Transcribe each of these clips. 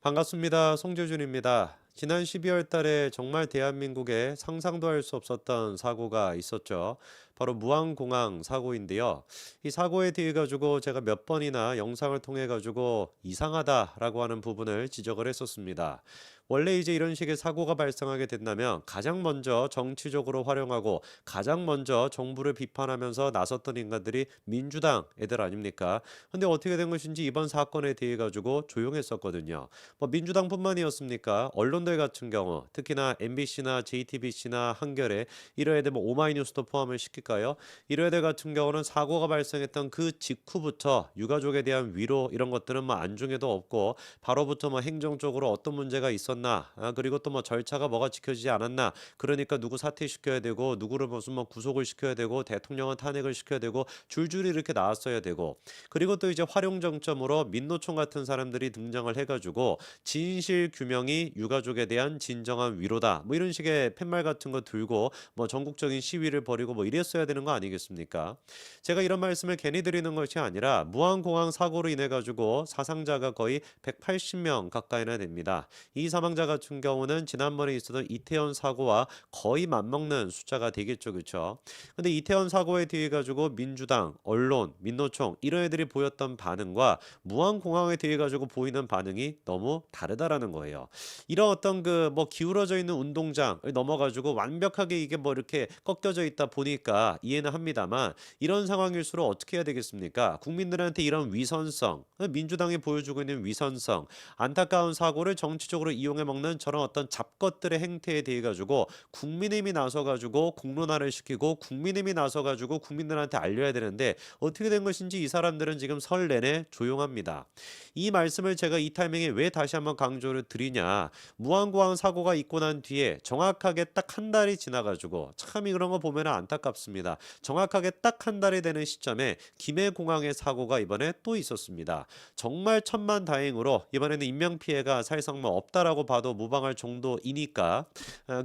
반갑습니다. 송재준입니다. 지난 12월 달에 정말 대한민국에 상상도 할 수 없었던 사고가 있었죠. 바로 무안공항 사고인데요. 이 사고에 대해 가지고 제가 몇 번이나 영상을 통해 가지고 이상하다라고 하는 부분을 지적을 했었습니다. 원래 이제 이런 식의 사고가 발생하게 된다면 가장 먼저 정치적으로 활용하고 가장 먼저 정부를 비판하면서 나섰던 인간들이 민주당 애들 아닙니까? 근데 어떻게 된 것인지 이번 사건에 대해 가지고 조용했었거든요. 뭐 민주당뿐만이었습니까? 언론들 같은 경우 특히나 MBC나 JTBC나 한겨레 이런 애들 뭐 오마이뉴스도 포함을 시킬까요? 이런 애들 같은 경우는 사고가 발생했던 그 직후부터 유가족에 대한 위로 이런 것들은 뭐 안중에도 없고 바로부터 뭐 행정적으로 어떤 문제가 있었나 그리고 또 뭐 절차가 뭐가 지켜지지 않았나 그러니까 누구 사퇴시켜야 되고 누구를 무슨 뭐 구속을 시켜야 되고 대통령은 탄핵을 시켜야 되고 줄줄이 이렇게 나왔어야 되고 그리고 또 이제 활용 정점으로 민노총 같은 사람들이 등장을 해가지고 진실 규명이 유가족에 대한 진정한 위로다. 뭐 이런 식의 팻말 같은 거 들고 뭐 전국적인 시위를 벌이고 뭐 이랬어야 되는 거 아니겠습니까? 제가 이런 말씀을 괜히 드리는 것이 아니라 무안공항 사고로 인해 가지고 사상자가 거의 180명 가까이나 됩니다. 이 사망자 같은 경우는 지난번에 있었던 이태원 사고와 거의 맞먹는 숫자가 되겠죠, 그렇죠? 근데 이태원 사고에 대해 가지고 민주당, 언론, 민노총 이런 애들이 보였던 반응과 무안공항에 대해 가지고 보이는 반응이 너무 다르다라는 거예요. 이런 어떤 그 뭐 기울어져 있는 운동장을 넘어 가지고 완벽하게 이게 뭐 이렇게 꺾여져 있다 보니까 이해는 합니다만 이런 상황일수록 어떻게 해야 되겠습니까? 국민들한테 이런 위선성, 민주당이 보여주고 있는 위선성, 안타까운 사고를 정치적으로 이용해 먹는 저런 어떤 잡것들의 행태에 대해 가지고 국민의힘이 나서 가지고 공론화를 시키고 국민의힘이 나서 가지고 국민들한테 알려야 되는데 어떻게 된 것인지 이 사람들은 지금 설 내내 조용합니다. 이 말씀을 제가 이 타이밍에 왜 다시 한번 강조를 드리냐. 무안공항 사고가 있고 난 뒤에 정확하게 딱 한 달이 지나가지고 참 이런 거 보면 안타깝습니다. 정확하게 딱 한 달이 되는 시점에 김해공항의 사고가 이번에 또 있었습니다. 정말 천만다행으로 이번에는 인명피해가 사실상 뭐 없다라고 봐도 무방할 정도이니까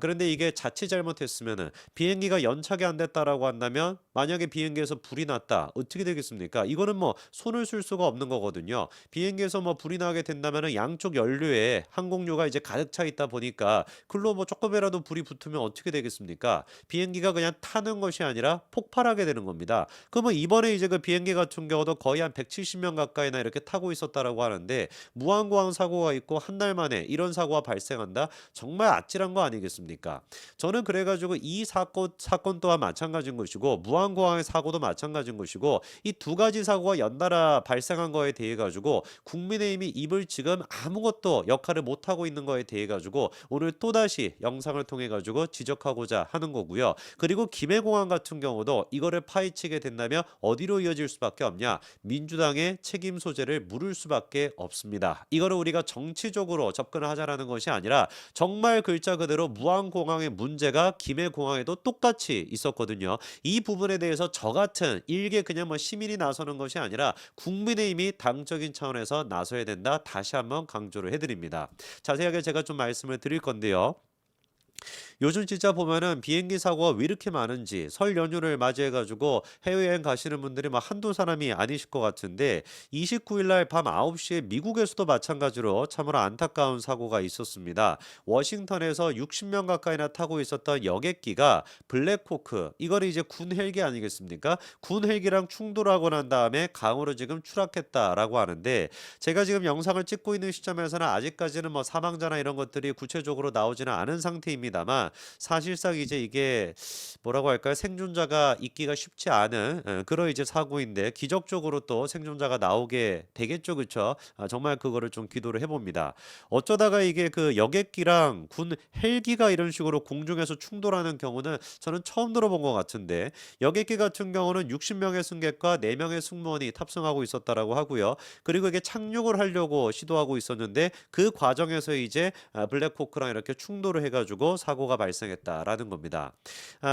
그런데 이게 자칫 잘못했으면은 비행기가 연착이 안 됐다라고 한다면 만약에 비행기에서 불이 났다 어떻게 되겠습니까? 이거는 뭐 손을 쓸 수가 없는 거거든요. 비행기에서 뭐 불이 나게 된다면은 양쪽 연료에 항공료가 이제 가득 차 있다 보니까 글로 뭐 조금이라도 불이 붙으면 어떻게 되겠습니까? 비행기가 그냥 타는 것이 아니라 폭발하게 되는 겁니다. 그러면 이번에 이제 그 비행기 같은 경우도 거의 한 170명 가까이나 이렇게 타고 있었다라고 하는데 무안공항 사고가 있고 한 달 만에 이런 사고가 발생한다? 정말 아찔한 거 아니겠습니까? 저는 그래가지고 이 사건 또한 마찬가지인 것이고 무안공항의 사고도 마찬가지인 것이고 이 두 가지 사고가 연달아 발생한 거에 대해 가지고 국민의힘이 이을 지금 아무것도 역할을 못 하고 있는 거에 대해 가지고 오늘 또다시 영상을 통해 가지고 지적하고자 하는 거고요. 그리고 김해공항 같은 경우도 이거를 파헤치게 된다면 어디로 이어질 수밖에 없냐? 민주당의 책임 소재를 물을 수밖에 없습니다. 이거를 우리가 정치적으로 접근을 하자라는 것이 아니라 정말 글자 그대로 무안공항의 문제가 김해공항에도 똑같이 있었거든요. 이 부분에 대해서 저 같은 일개 그냥 뭐 시민이 나서는 것이 아니라 국민의힘이 당적인 차원에서 나서야 된다. 다시 한번 강조를 해드립니다. 자세하게 제가 좀 말씀을 드릴 건데요. 요즘 진짜 보면은 비행기 사고가 왜 이렇게 많은지 설 연휴를 맞이해 가지고 해외여행 가시는 분들이 막 한두 사람이 아니실 것 같은데 29일 날 밤 9시에 미국에서도 마찬가지로 참으로 안타까운 사고가 있었습니다. 워싱턴에서 60명 가까이나 타고 있었던 여객기가 블랙호크 이거는 이제 군 헬기 아니겠습니까? 군 헬기랑 충돌하고 난 다음에 강으로 지금 추락했다라고 하는데 제가 지금 영상을 찍고 있는 시점에서는 아직까지는 뭐 사망자나 이런 것들이 구체적으로 나오지는 않은 상태입니다만 사실상 이제 이게 뭐라고 할까요? 생존자가 있기가 쉽지 않은 그런 이제 사고인데 기적적으로 또 생존자가 나오게 되겠죠, 그쵸? 정말 그거를 좀 기도를 해봅니다. 어쩌다가 이게 그 여객기랑 군 헬기가 이런 식으로 공중에서 충돌하는 경우는 저는 처음 들어본 것 같은데 여객기 같은 경우는 60명의 승객과 4명의 승무원이 탑승하고 있었다라고 하고요. 그리고 이게 착륙을 하려고 시도하고 있었는데 그 과정에서 이제 블랙호크랑 이렇게 충돌을 해가지고 사고가 발생했다라는 겁니다.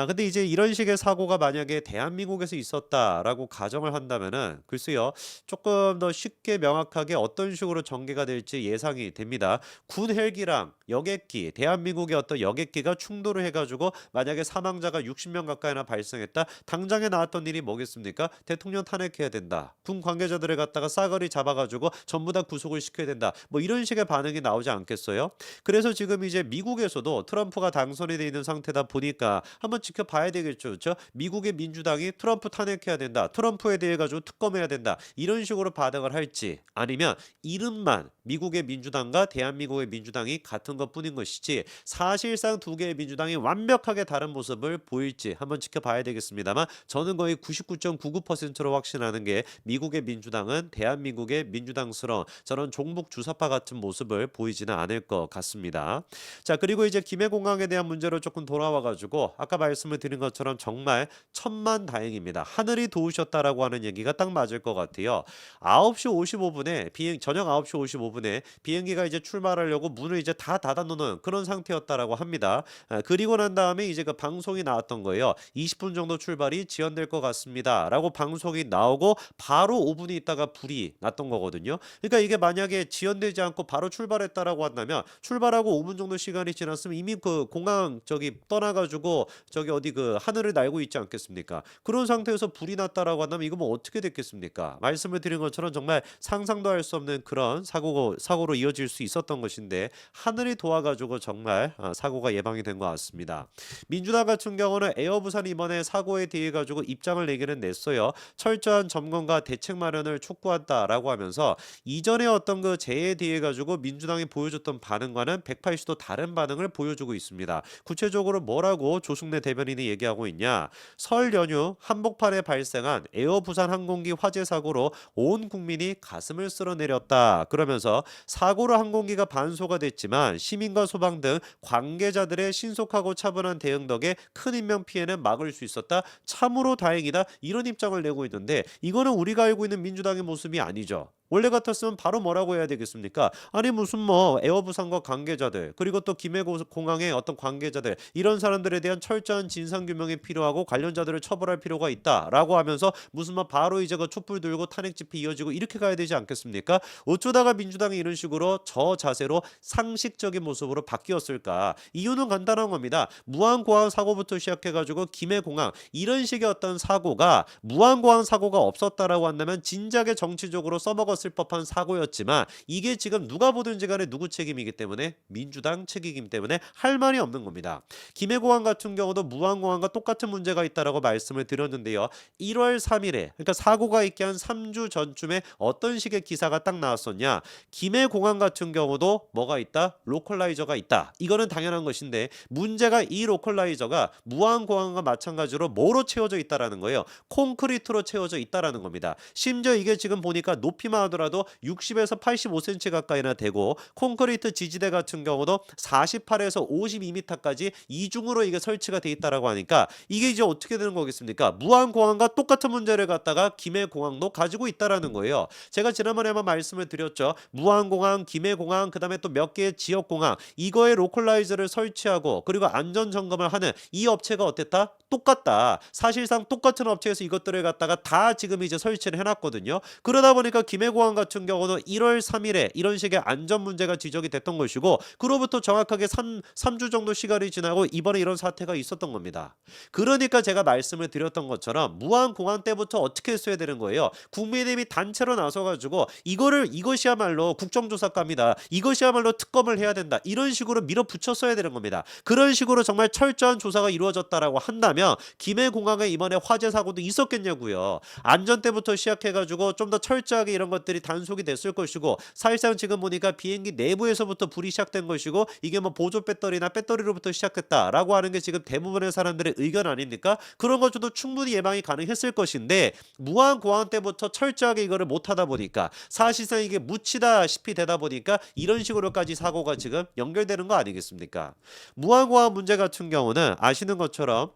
근데 이제 이런 식의 사고가 만약에 대한민국에서 있었다라고 가정을 한다면은 글쎄요. 조금 더 쉽게 명확하게 어떤 식으로 전개가 될지 예상이 됩니다. 군 헬기랑 여객기, 대한민국의 어떤 여객기가 충돌을 해가지고 만약에 사망자가 60명 가까이나 발생했다. 당장에 나왔던 일이 뭐겠습니까? 대통령 탄핵해야 된다. 군 관계자들을 갖다가 싸그리 잡아가지고 전부 다 구속을 시켜야 된다. 뭐 이런 식의 반응이 나오지 않겠어요? 그래서 지금 이제 미국에서도 트럼프가 당선이 돼 있는 상태다 보니까 한번 지켜봐야 되겠죠. 그렇죠? 미국의 민주당이 트럼프 탄핵해야 된다. 트럼프에 대해 가지고 특검해야 된다. 이런 식으로 반응을 할지 아니면 이름만 미국의 민주당과 대한민국의 민주당이 같은 것뿐인 것이지 사실상 두 개의 민주당이 완벽하게 다른 모습을 보일지 한번 지켜봐야 되겠습니다만 저는 거의 99.99%로 확신하는 게 미국의 민주당은 대한민국의 민주당스러운 저런 종북 주사파 같은 모습을 보이지는 않을 것 같습니다. 자, 그리고 이제 김해공항에 대한 문제로 조금 돌아와 가지고 아까 말씀을 드린 것처럼 정말 천만다행입니다. 하늘이 도우셨다라고 하는 얘기가 딱 맞을 것 같아요. 9시 55분에 저녁 9시 55분에 비행기가 이제 출발하려고 문을 이제 다 닫아 놓는 그런 상태였다라고 합니다. 그리고 난 다음에 이제 그 방송이 나왔던 거예요. 20분 정도 출발이 지연될 것 같습니다라고 방송이 나오고 바로 5분이 있다가 불이 났던 거거든요. 그러니까 이게 만약에 지연되지 않고 바로 출발했다라고 한다면 출발하고 5분 정도 시간이 지났으면 이미 그 공항 저기 떠나가지고 저기 어디 그 하늘을 날고 있지 않겠습니까? 그런 상태에서 불이 났다라고 한다면 이거 뭐 어떻게 됐겠습니까? 말씀을 드린 것처럼 정말 상상도 할 수 없는 그런 사고로 이어질 수 있었던 것인데 하늘이 도와가지고 정말 사고가 예방이 된 것 같습니다. 민주당 같은 경우는 에어부산 이번에 사고에 대해 가지고 입장을 내기는 냈어요. 철저한 점검과 대책 마련을 촉구한다라고 하면서 이전에 어떤 그 재해에 대해 가지고 민주당이 보여줬던 반응과는 180도 다른 반응을 보여주고 있습니다. 구체적으로 뭐라고 조승래 대변인이 얘기하고 있냐? 설 연휴 한복판에 발생한 에어부산 항공기 화재 사고로 온 국민이 가슴을 쓸어내렸다. 그러면서 사고로 항공기가 반소가 됐지만 시민과 소방 등 관계자들의 신속하고 차분한 대응 덕에 큰 인명 피해는 막을 수 있었다. 참으로 다행이다. 이런 입장을 내고 있는데 이거는 우리가 알고 있는 민주당의 모습이 아니죠. 원래 같았으면 바로 뭐라고 해야 되겠습니까? 아니 무슨 뭐 에어부산과 관계자들 그리고 또 김해공항의 어떤 관계자들 이런 사람들에 대한 철저한 진상규명이 필요하고 관련자들을 처벌할 필요가 있다라고 하면서 무슨 뭐 바로 이제 그 촛불 들고 탄핵 집회 이어지고 이렇게 가야 되지 않겠습니까? 어쩌다가 민주당이 이런 식으로 저 자세로 상식적인 모습으로 바뀌었을까? 이유는 간단한 겁니다. 무안공항 사고부터 시작해가지고 김해공항 이런 식의 어떤 사고가 무안공항 사고가 없었다라고 한다면 진작에 정치적으로 써먹었을 법한 사고였지만 이게 지금 누가 보든지 간에 누구 책임이기 때문에 민주당 책임이기 때문에 할 말이 없는 겁니다. 김해공항 같은 경우도 무안공항과 똑같은 문제가 있다라고 말씀을 드렸는데요. 1월 3일에 그러니까 사고가 있게 한 3주 전쯤에 어떤 식의 기사가 딱 나왔었냐? 김해공항 같은 경우도 뭐가 있다? 로컬라이저가 있다. 이거는 당연한 것인데 문제가 이 로컬라이저가 무안공항과 마찬가지로 뭐로 채워져 있다라는 거예요. 콘크리트로 채워져 있다라는 겁니다. 심지어 이게 지금 보니까 높이만 하더라도 60에서 85cm 가까이나 되고 콘크리트 지지대 같은 경우도 48에서 52m까지 이중으로 이게 설치가 돼 있다라고 하니까 이게 이제 어떻게 되는 거겠습니까? 무안공항과 똑같은 문제를 갖다가 김해공항도 가지고 있다라는 거예요. 제가 지난번에 한번 말씀을 드렸죠. 무안공항, 김해공항, 그다음에 또 몇 개의 지역공항 이거에 로컬라이저를 설치하고 그리고 안전 점검을 하는 이 업체가 어땠다? 똑같다. 사실상 똑같은 업체에서 이것들을 갖다가 다 지금 이제 설치를 해놨거든요. 그러다 보니까 김해공항 같은 경우는 1월 3일에 이런 식의 안전 문제가 지적이 됐던 것이고 그로부터 정확하게 3주 정도 시간이 지나고 이번에 이런 사태가 있었던 겁니다. 그러니까 제가 말씀을 드렸던 것처럼 무안공항 때부터 어떻게 했어야 되는 거예요. 국민의힘이 단체로 나서가지고 이것이야말로 국정조사감이다. 이것이야말로 특검을 해야 된다. 이런 식으로 밀어붙였어야 되는 겁니다. 그런 식으로 정말 철저한 조사가 이루어졌다라고 한다면 김해공항에 이번에 화재 사고도 있었겠냐고요. 안전 때부터 시작해가지고 좀 더 철저하게 이런 것들이 단속이 됐을 것이고 사실상 지금 보니까 비행기 내부에서부터 불이 시작된 것이고 이게 뭐 보조 배터리나 배터리로부터 시작했다라고 하는 게 지금 대부분의 사람들의 의견 아닙니까? 그런 것도 충분히 예방이 가능했을 것인데 무안공항 때부터 철저하게 이거를 못하다 보니까 사실상 이게 묻히다시피 되다 보니까 이런 식으로까지 사고가 지금 연결되는 거 아니겠습니까? 무안공항 문제 같은 경우는 아시는 것처럼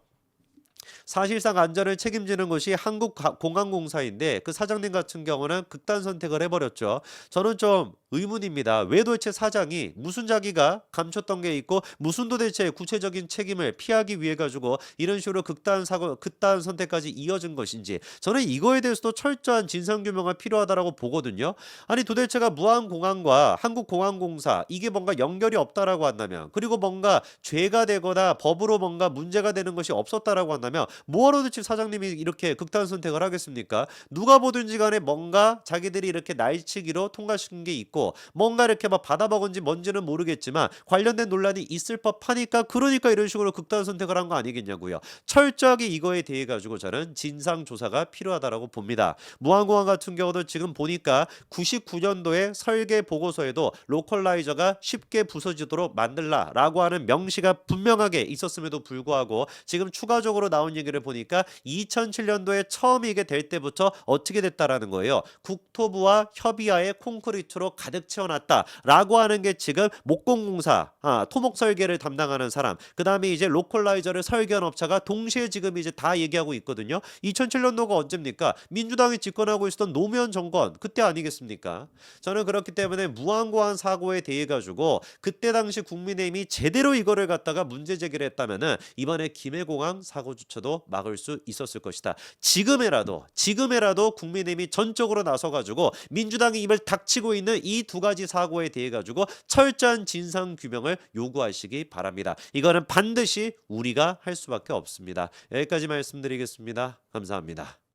사실상 안전을 책임지는 것이 한국공항공사인데 그 사장님 같은 경우는 극단 선택을 해버렸죠. 저는 좀 의문입니다. 왜 도대체 사장이 무슨 자기가 감췄던 게 있고 무슨 도대체 구체적인 책임을 피하기 위해 가지고 이런 식으로 극단 선택까지 이어진 것인지 저는 이거에 대해서도 철저한 진상 규명이 필요하다라고 보거든요. 아니 도대체가 무한공항과 한국공항공사 이게 뭔가 연결이 없다라고 한다면 그리고 뭔가 죄가 되거나 법으로 뭔가 문제가 되는 것이 없었다라고 한다면 뭐하러 도대체 사장님이 이렇게 극단 선택을 하겠습니까? 누가 보든지 간에 뭔가 자기들이 이렇게 날치기로 통과시킨 게 있고 뭔가 이렇게 막 받아먹은지 뭔지는 모르겠지만 관련된 논란이 있을 법하니까 그러니까 이런 식으로 극단 선택을 한 거 아니겠냐고요. 철저하게 이거에 대해 가지고 저는 진상 조사가 필요하다라고 봅니다. 무한공항 같은 경우도 지금 보니까 99년도에 설계 보고서에도 로컬라이저가 쉽게 부서지도록 만들라라고 하는 명시가 분명하게 있었음에도 불구하고 지금 추가적으로 나온 얘기를 보니까 2007년도에 처음 이게 될 때부터 어떻게 됐다라는 거예요. 국토부와 협의하에 콘크리트로 가득 채워놨다라고 하는 게 지금 목공공사 토목 설계를 담당하는 사람 그 다음에 이제 로컬라이저를 설계한 업체가 동시에 지금 이제 다 얘기하고 있거든요. 2007년도가 언제입니까? 민주당이 집권하고 있었던 노무현 정권 그때 아니겠습니까? 저는 그렇기 때문에 무한고한 사고에 대해 가지고 그때 당시 국민의힘이 제대로 이거를 갖다가 문제 제기를 했다면은 이번에 김해공항 사고조차도 막을 수 있었을 것이다. 지금에라도 국민의힘이 전적으로 나서 가지고 민주당이 입을 닥치고 있는 이 두 가지 사고에 대해 가지고 철저한 진상 규명을 요구하시기 바랍니다. 이거는 반드시 우리가 할 수밖에 없습니다. 여기까지 말씀드리겠습니다. 감사합니다.